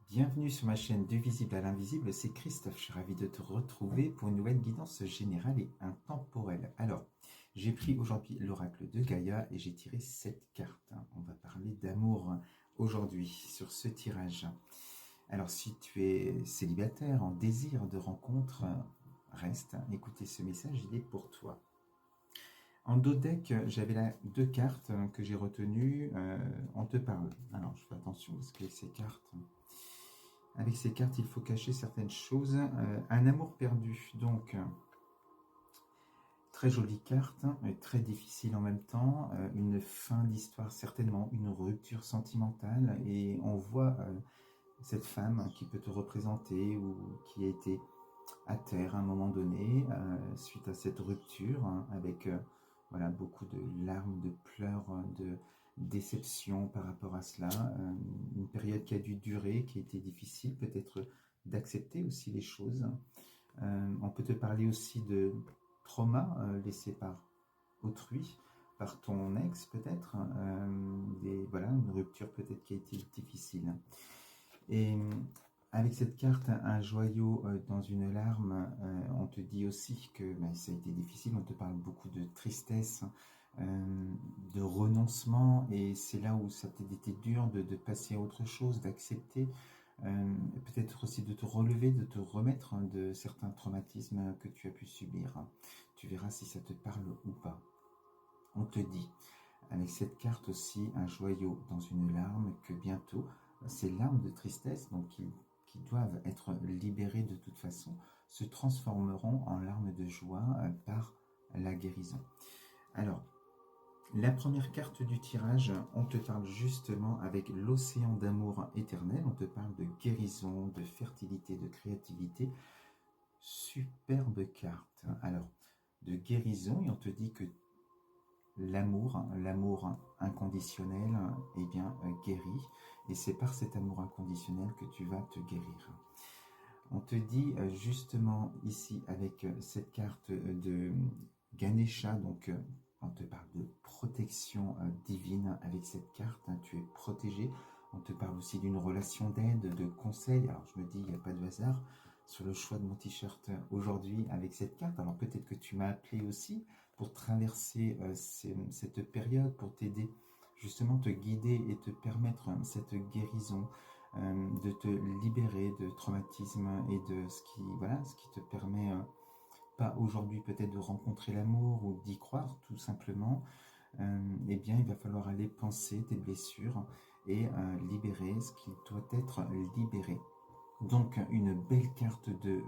Bienvenue sur ma chaîne Du visible à l'invisible, c'est Christophe, je suis ravi de te retrouver pour une nouvelle guidance générale et intemporelle. Alors, j'ai pris aujourd'hui l'oracle de Gaïa et j'ai tiré 7 cartes. On va parler d'amour aujourd'hui sur ce tirage. Alors, si tu es célibataire, en désir de rencontre, reste, écoutez ce message, il est pour toi. En dos deck, j'avais là deux cartes que j'ai retenues, on te parle. Alors, je fais attention parce que ces cartes... Avec ces cartes, il faut cacher certaines choses. Un amour perdu, donc très jolie carte, mais très difficile en même temps. Une fin d'histoire, certainement, une rupture sentimentale. Et on voit cette femme qui peut te représenter ou qui a été à terre à un moment donné, suite à cette rupture, avec voilà, beaucoup de larmes, de pleurs, de déception par rapport à cela. Une période qui a dû durer, qui a été difficile, peut-être d'accepter aussi les choses. On peut te parler aussi de trauma laissé par autrui, par ton ex peut-être, voilà, une rupture peut-être qui a été difficile. Et avec cette carte, un joyau dans une larme, on te dit aussi que ça a été difficile, on te parle beaucoup de tristesse, de renoncement, et c'est là où ça t'a été dur de passer à autre chose, d'accepter, peut-être aussi de te relever, de te remettre de certains traumatismes que tu as pu subir. Tu verras si ça te parle ou pas. On te dit, avec cette carte aussi, un joyau dans une larme, que bientôt, ces larmes de tristesse, donc qui doivent être libérées de toute façon, se transformeront en larmes de joie par la guérison. Alors, la première carte du tirage, on te parle justement avec l'océan d'amour éternel, on te parle de guérison, de fertilité, de créativité. Superbe carte. Alors, de guérison, et on te dit que l'amour inconditionnel, guérit, et c'est par cet amour inconditionnel que tu vas te guérir. On te dit justement ici avec cette carte de Ganesha, donc on te parle de protection divine avec cette carte, tu es protégé. On te parle aussi d'une relation d'aide, de conseil. Alors je me dis, il n'y a pas de hasard sur le choix de mon t-shirt aujourd'hui avec cette carte. Alors peut-être que tu m'as appelé aussi pour traverser cette période, pour t'aider, justement te guider et te permettre cette guérison, de te libérer de traumatisme et de ce qui te permet pas aujourd'hui peut-être de rencontrer l'amour ou d'y croire tout simplement. Il va falloir aller penser tes blessures et libérer ce qui doit être libéré. Donc une belle carte de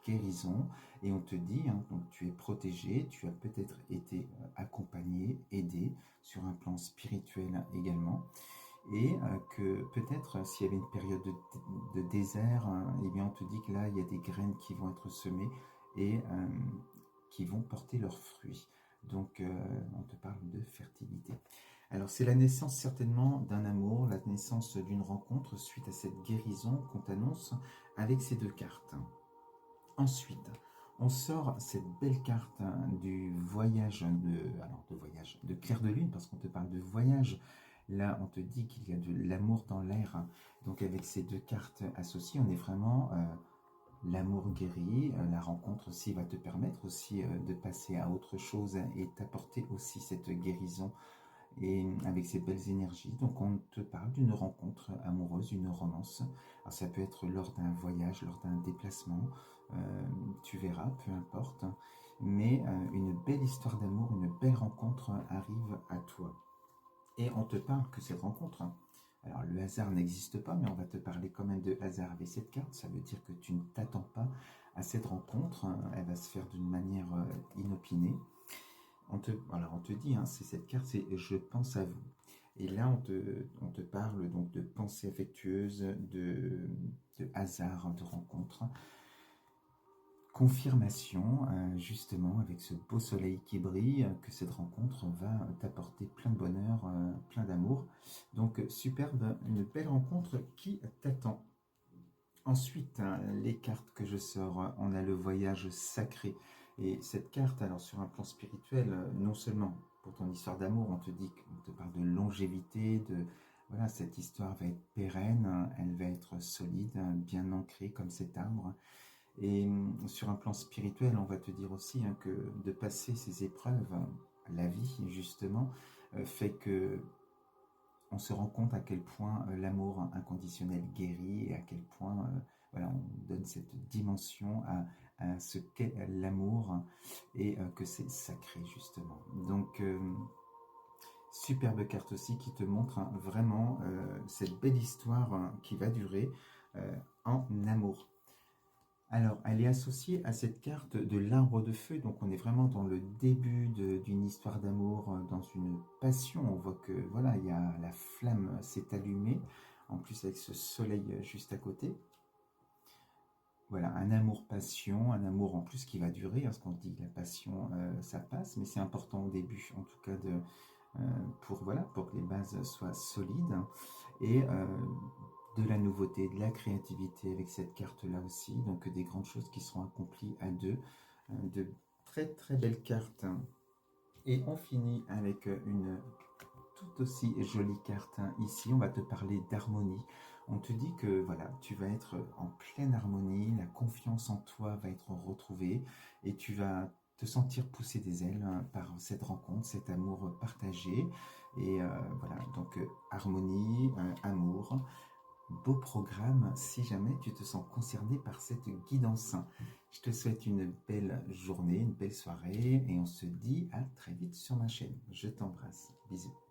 guérison, et on te dit, donc tu es protégé, tu as peut-être été accompagné, aidé sur un plan spirituel également, et que peut-être s'il y avait une période de désert, on te dit que là il y a des graines qui vont être semées et qui vont porter leurs fruits. Donc on te parle de fertilité. Alors c'est la naissance certainement d'un amour, la naissance d'une rencontre suite à cette guérison qu'on t'annonce avec ces deux cartes. Ensuite, on sort cette belle carte du voyage de clair de lune, parce qu'on te parle de voyage. Là, on te dit qu'il y a de l'amour dans l'air. Donc avec ces deux cartes associées, on est vraiment l'amour guéri. La rencontre aussi va te permettre aussi de passer à autre chose et t'apporter aussi cette guérison et avec ces belles énergies. Donc on te parle d'une rencontre amoureuse, une romance. Alors ça peut être lors d'un voyage, lors d'un déplacement, tu verras, peu importe. Mais une belle histoire d'amour, une belle rencontre arrive à toi. Et on te parle que cette rencontre, alors le hasard n'existe pas, mais on va te parler quand même de hasard avec cette carte. Ça veut dire que tu ne t'attends pas à cette rencontre. Elle va se faire d'une manière inopinée. On te dit, c'est cette carte, c'est je pense à vous. Et là, on te parle donc de pensée affectueuse, de hasard, de rencontre. Confirmation, justement, avec ce beau soleil qui brille, que cette rencontre va t'apporter plein de bonheur, plein d'amour. Donc, superbe, une belle rencontre qui t'attend. Ensuite, les cartes que je sors, on a le voyage sacré. Et cette carte, alors sur un plan spirituel, non seulement pour ton histoire d'amour, on te dit qu'on te parle de longévité, de voilà, cette histoire va être pérenne, elle va être solide, bien ancrée comme cet arbre. Et sur un plan spirituel, on va te dire aussi que de passer ces épreuves, la vie justement, fait que on se rend compte à quel point l'amour inconditionnel guérit et à quel point voilà, on donne cette dimension à ce qu'est l'amour et que c'est sacré justement. Donc superbe carte aussi qui te montre vraiment cette belle histoire qui va durer en amour. Alors, elle est associée à cette carte de l'arbre de feu, donc on est vraiment dans le début d'une histoire d'amour, dans une passion. On voit que voilà, il y a la flamme s'est allumée, en plus avec ce soleil juste à côté. Voilà, un amour-passion, un amour en plus qui va durer, parce qu'on dit que la passion, ça passe, mais c'est important au début, en tout cas, voilà, pour que les bases soient solides. Et de la nouveauté, de la créativité avec cette carte-là aussi, donc des grandes choses qui seront accomplies à deux, de très très belles cartes. Et on finit avec une tout aussi jolie carte ici, on va te parler d'harmonie. On te dit que voilà, tu vas être en pleine harmonie, la confiance en toi va être retrouvée et tu vas te sentir pousser des ailes par cette rencontre, cet amour partagé. Et voilà, donc harmonie, amour, beau programme si jamais tu te sens concerné par cette guidance. Je te souhaite une belle journée, une belle soirée et on se dit à très vite sur ma chaîne. Je t'embrasse. Bisous.